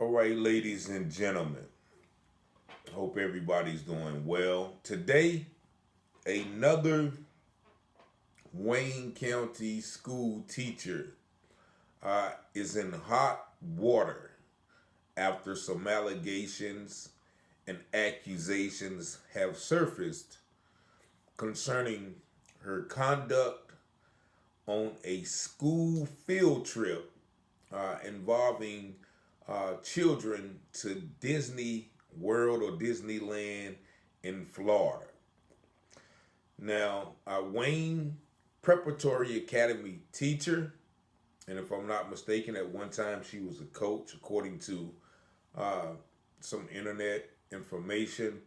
All right, ladies and gentlemen, hope everybody's doing well. Today, another Wayne County school teacher is in hot water after some allegations and accusations have surfaced concerning her conduct on a school field trip involving children to Disney World or Disneyland in Florida. Now, Wayne Preparatory Academy teacher, and if I'm not mistaken, at one time she was a coach, according to uh, some internet information.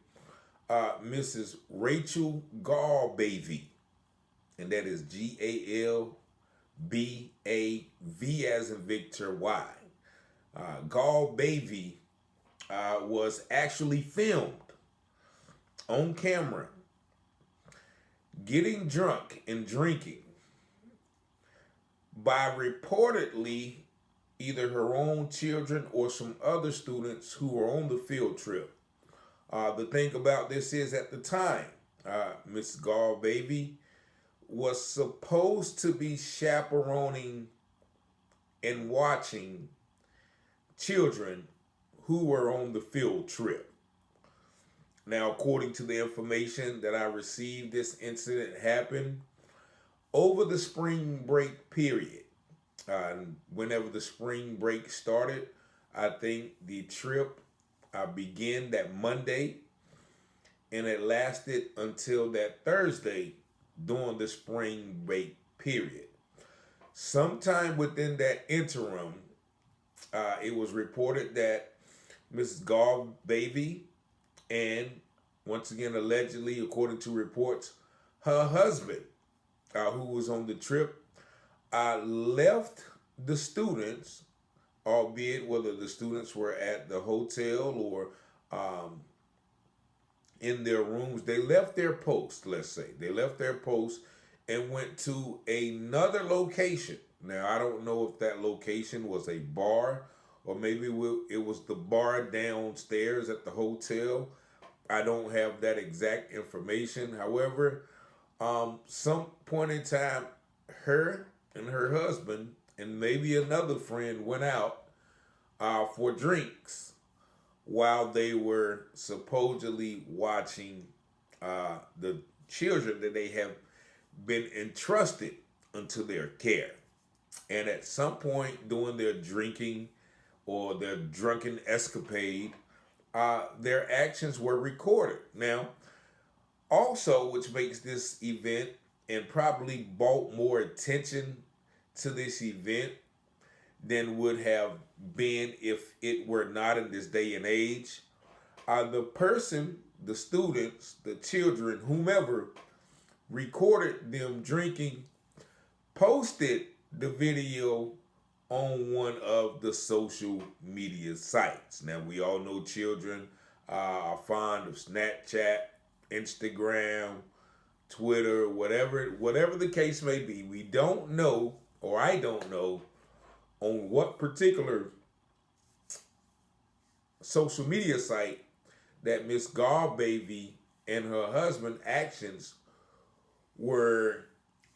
Mrs. Rachel Galbavy, and that is Galbav as in Victor Y. Galbavy was actually filmed on camera getting drunk and drinking by reportedly either her own children or some other students who were on the field trip. The thing about this is, at the time, Miss Galbavy was supposed to be chaperoning and watching children who were on the field trip. Now, according to the information that I received, this incident happened over the spring break period. Whenever the spring break started, I think the trip began that Monday and it lasted until that Thursday during the spring break period. Sometime within that interim, it was reported that Mrs. Galbavy and, once again, allegedly, according to reports, her husband, who was on the trip, left the students, albeit whether the students were at the hotel or in their rooms. They left their post, let's say. They left their post and went to another location. Now, I don't know if that location was a bar or maybe it was the bar downstairs at the hotel. I don't have that exact information. However, some point in time, her and her husband and maybe another friend went out for drinks while they were supposedly watching the children that they have been entrusted into their care. And at some point during their drinking or their drunken escapade, their actions were recorded. Now, also, which makes this event and probably brought more attention to this event than would have been if it were not in this day and age, the person, the students, the children, whomever recorded them drinking, posted the video on one of the social media sites. Now, we all know children are fond of Snapchat, Instagram, Twitter, whatever the case may be. We don't know, or I don't know, on what particular social media site that Miss Galbavy and her husband actions were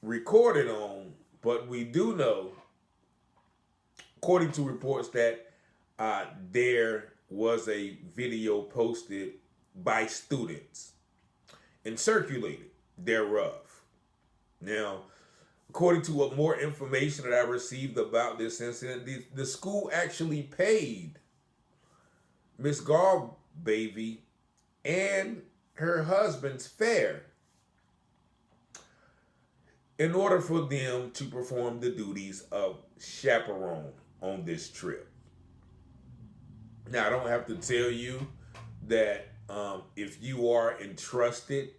recorded on, but we do know, according to reports, that there was a video posted by students and circulated thereof. Now, according to what more information that I received about this incident, the school actually paid Miss Galbavy and her husband's fare in order for them to perform the duties of chaperone on this trip. Now, I don't have to tell you that if you are entrusted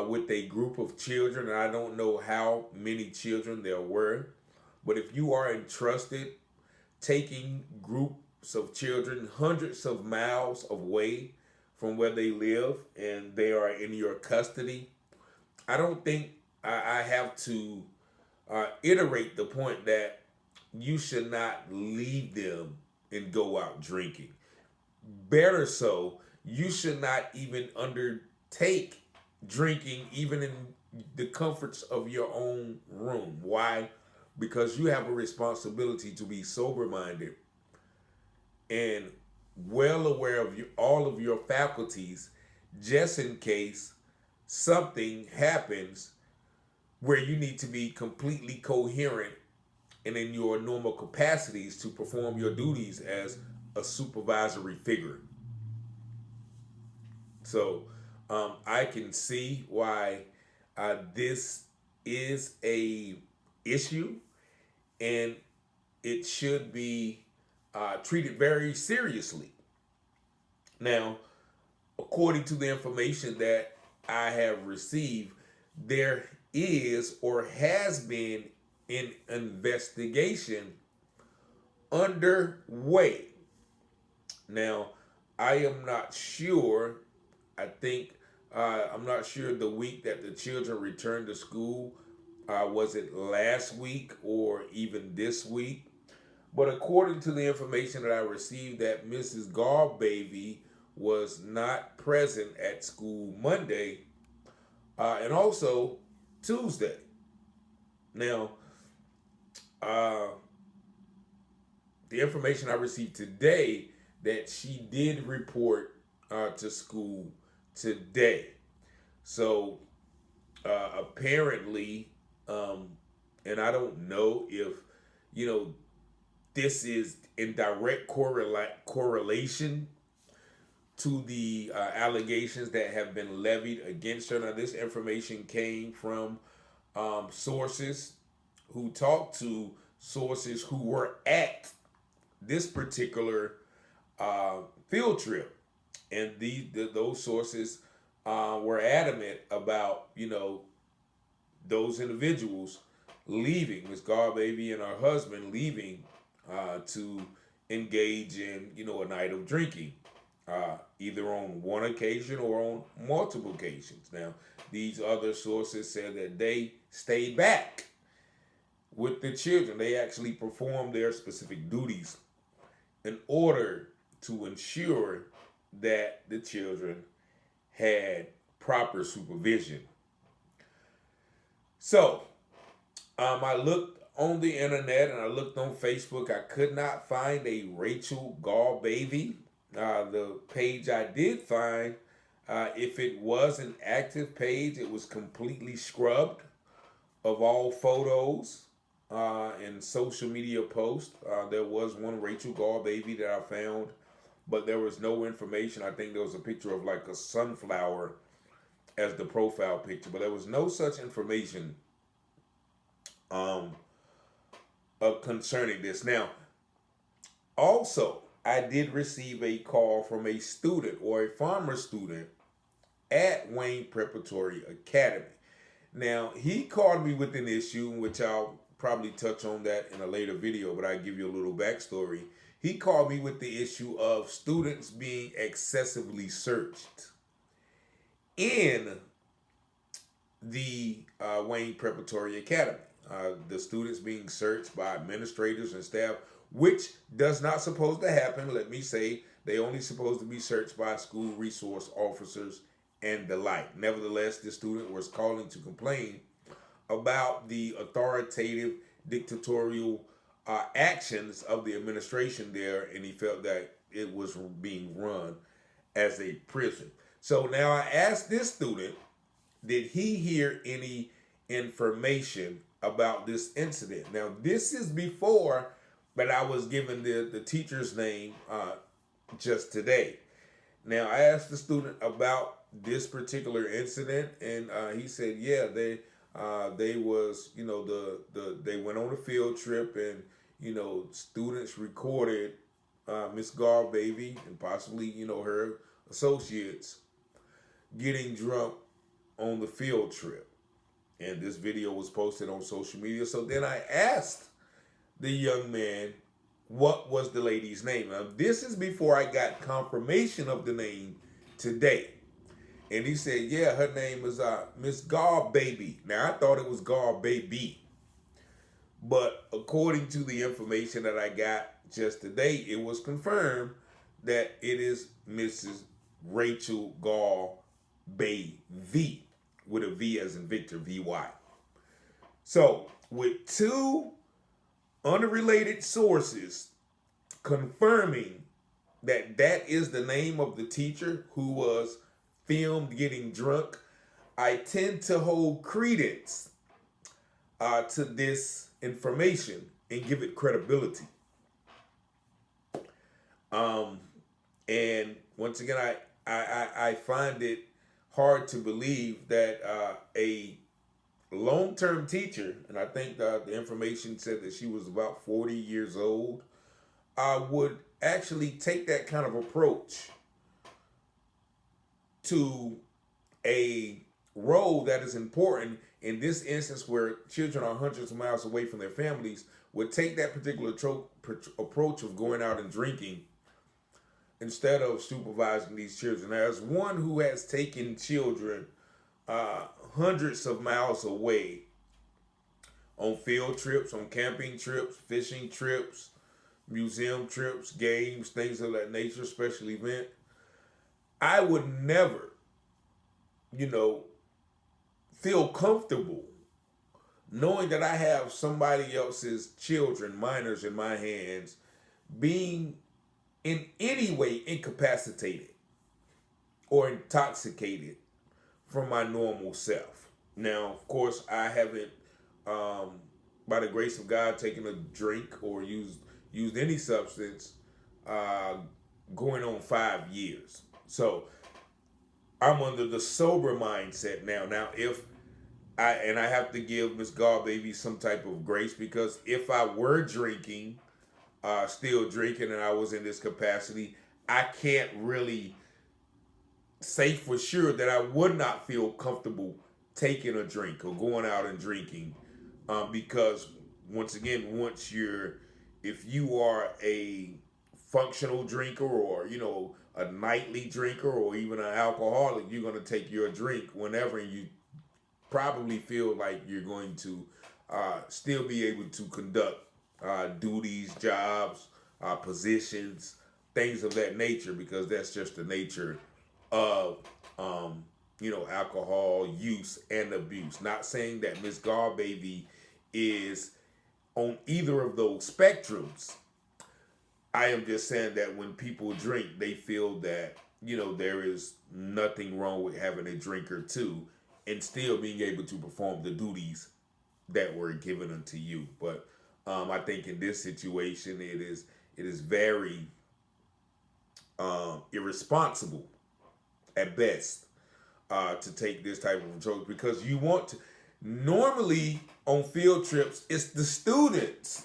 with a group of children, and I don't know how many children there were, but if you are entrusted taking groups of children hundreds of miles away from where they live and they are in your custody, I don't think I have to iterate the point that you should not leave them and go out drinking. Better so, you should not even undertake drinking even in the comforts of your own room. Why? Because you have a responsibility to be sober minded and well aware of all of your faculties, just in case something happens where you need to be completely coherent and in your normal capacities to perform your duties as a supervisory figure. So I can see why this is a issue, and it should be treated very seriously. Now, according to the information that I have received, there is or has been an investigation underway. Now, I am not sure. I'm not sure the week that the children returned to school. Was it last week or even this week? But according to the information that I received, that Mrs. Galbavy was not present at school Monday and also Tuesday. Now, the information I received today that she did report to school today. So apparently, and I don't know if this is in direct correlation to the allegations that have been levied against her. Now, this information came from sources who talked to sources who were at this particular field trip, and those sources were adamant about those individuals leaving, Miss Galbavy and her husband leaving to engage in a night of drinking, either on one occasion or on multiple occasions. Now, these other sources said that they stayed back with the children. They actually performed their specific duties in order to ensure that the children had proper supervision. So, I looked on the internet and I looked on Facebook. I could not find a Rachel Galbavy. The page I did find, if it was an active page, it was completely scrubbed of all photos and social media posts. There was one Rachel Galbavy that I found, but there was no information. I think there was a picture of like a sunflower as the profile picture, but there was no such information concerning this. Now, also, I did receive a call from a student or a former student at Wayne Preparatory Academy. Now, he called me with an issue, which I'll probably touch on that in a later video, but I'll give you a little backstory. He called me with the issue of students being excessively searched in the Wayne Preparatory Academy. The students being searched by administrators and staff, which does not supposed to happen. Let me say, they only supposed to be searched by school resource officers and the like. Nevertheless, the student was calling to complain about the authoritative, dictatorial actions of the administration there, and he felt that it was being run as a prison. So now I asked this student, did he hear any information about this incident? Now, this is before, but I was given the teacher's name just today. Now, I asked the student about this particular incident, and he said, yeah, they was, they went on a field trip, and students recorded Miss Galbavy and possibly her associates getting drunk on the field trip. And this video was posted on social media. So then I asked the young man, what was the lady's name? Now, this is before I got confirmation of the name today. And he said, yeah, her name is Miss Galbavy. Now, I thought it was Galbavy. But according to the information that I got just today it was confirmed that it is Mrs. Rachel Galbavy, with a V as in Victor, VY. So, with two unrelated sources confirming that that is the name of the teacher who was filmed getting drunk, I tend to hold credence to this information and give it credibility. And once again, I find it hard to believe that a long-term teacher, and I think the information said that she was about 40 years old, would actually take that kind of approach to a role that is important in this instance where children are hundreds of miles away from their families, would take that particular approach of going out and drinking instead of supervising these children. As one who has taken children hundreds of miles away on field trips, on camping trips, fishing trips, museum trips, games, things of that nature, special event, I would never, feel comfortable knowing that I have somebody else's children, minors, in my hands, being in any way incapacitated or intoxicated from my normal self. Now, of course, I haven't, by the grace of God, taken a drink or used any substance going on 5 years. So I'm under the sober mindset now. Now, if I have to give Miss Galbavy some type of grace, because if I were drinking, still drinking, and I was in this capacity, I can't really say for sure that I would not feel comfortable taking a drink or going out and drinking, because once again, if you are a functional drinker, or a nightly drinker, or even an alcoholic, you're going to take your drink whenever, and you probably feel like you're going to still be able to conduct duties, jobs, positions, things of that nature, because that's just the nature of alcohol use and abuse. Not saying that Miss Galbavy is on either of those spectrums. I am just saying that when people drink, they feel that there is nothing wrong with having a drink or two and still being able to perform the duties that were given unto you. But I think in this situation, it is very irresponsible at best to take this type of approach, because you want to. Normally on field trips, it's the students,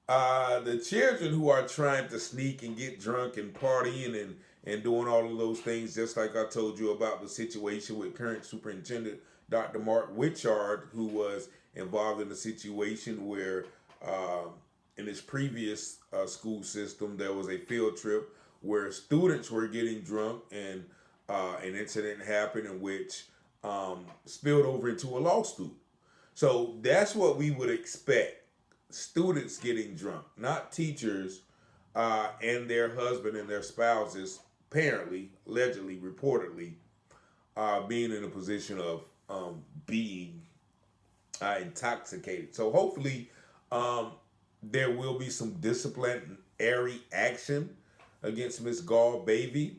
the children, who are trying to sneak and get drunk and partying and doing all of those things, just like I told you about the situation with current superintendent Dr. Mark Witchard, who was involved in a situation where in his previous school system, there was a field trip where students were getting drunk, and an incident happened in which spilled over into a lawsuit. So that's what we would expect. Students getting drunk, not teachers and their husband and their spouses, apparently, allegedly, reportedly, being in a position of being intoxicated. So hopefully there will be some disciplinary action against Miss Galbavy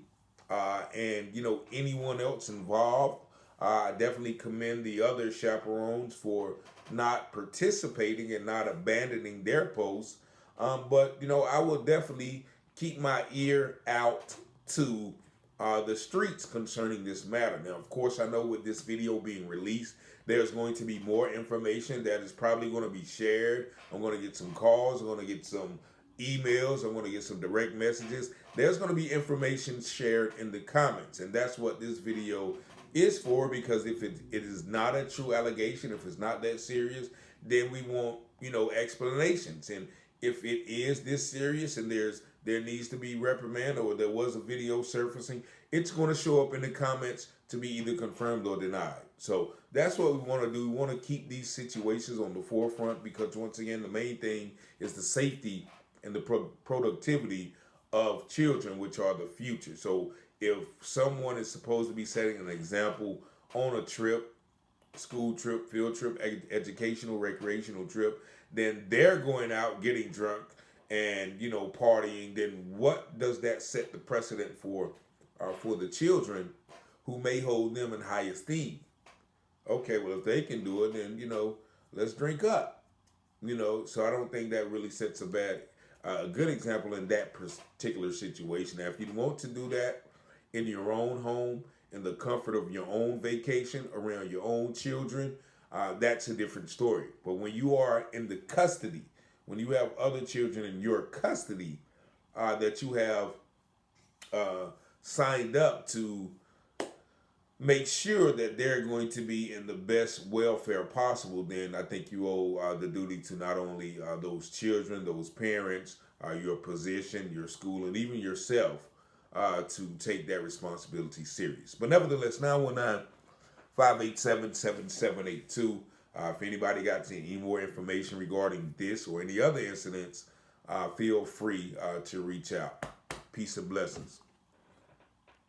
and anyone else involved. I definitely commend the other chaperones for not participating and not abandoning their posts. But I will definitely keep my ear out to the streets concerning this matter. Now, of course, I know with this video being released, there's going to be more information that is probably going to be shared. I'm going to get some calls. I'm going to get some emails. I'm going to get some direct messages. There's going to be information shared in the comments, and that's what this video is for, because if it is not a true allegation, if it's not that serious, then we want explanations. And if it is this serious and there needs to be reprimand, or there was a video surfacing, it's going to show up in the comments to be either confirmed or denied. So that's what we want to do. We want to keep these situations on the forefront, because once again, the main thing is the safety and the productivity of children, which are the future. So if someone is supposed to be setting an example on a trip, school trip, field trip, educational, recreational trip, then they're going out getting drunk and partying. Then what does that set the precedent for the children who may hold them in high esteem? Okay, well, if they can do it, then let's drink up. So I don't think that really sets a good example in that particular situation. Now, if you want to do that in your own home, in the comfort of your own vacation, around your own children, that's a different story. But when you are in the custody, when you have other children in your custody that you have signed up to make sure that they're going to be in the best welfare possible, then I think you owe the duty to not only those children, those parents, your position, your school, and even yourself to take that responsibility serious. But nevertheless, 919-587-7782. If anybody got any more information regarding this or any other incidents, feel free to reach out. Peace and blessings.